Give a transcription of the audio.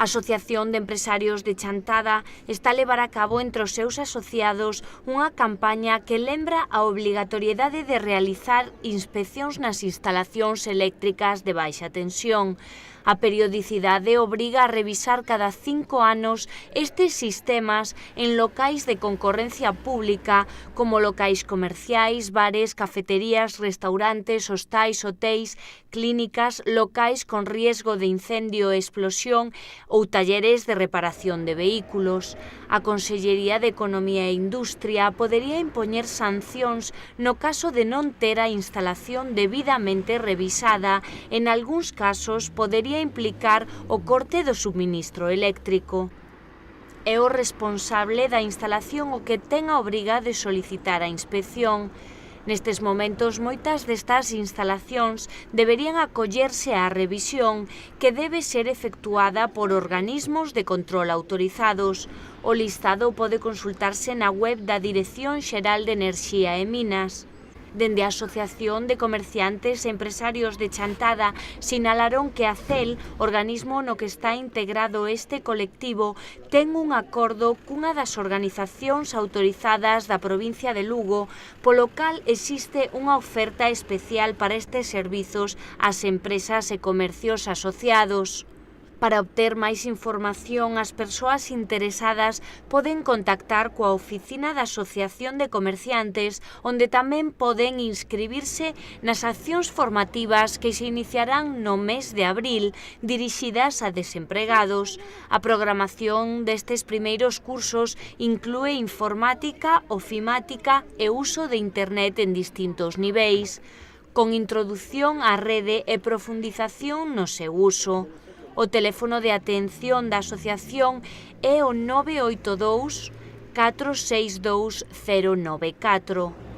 A Asociación de Empresarios de Chantada está a levar a cabo entre os seus asociados unha campaña que lembra a obrigatoriedade de realizar inspeccións nas instalacións eléctricas de baixa tensión. A periodicidade obriga a revisar cada 5 anos estes sistemas en locais de concorrencia pública como locais comerciais, bares, cafeterías, restaurantes, hostais, hotéis, clínicas, locais con riesgo de incendio e explosión ou talleres de reparación de vehículos. A Consellería de Economía e Industria podería impoñer sancións no caso de non ter a instalación debidamente revisada. En algúns casos podería implicar o corte do suministro eléctrico. É o responsable da instalación o que ten a obriga de solicitar a inspección. Nestes momentos, moitas destas instalacións deberían acollerse á revisión que debe ser efectuada por organismos de control autorizados. O listado pode consultarse na web da Dirección Xeral de Enerxía e Minas. Dende a Asociación de Comerciantes e Empresarios de Chantada sinalaron que a CEL, organismo no que está integrado este colectivo, ten un acordo cunha das organizacións autorizadas da provincia de Lugo, polo cal existe unha oferta especial para estes servizos ás empresas e comercios asociados. Para obter máis información, as persoas interesadas poden contactar coa oficina da Asociación de Comerciantes, onde tamén poden inscribirse nas accións formativas que se iniciarán no mes de abril, dirixidas a desempregados. A programación destes primeiros cursos inclúe informática, ofimática e uso de internet en distintos niveis, con introdución á rede e profundización no seu uso. O teléfono de atención da asociación é o 982 462 094.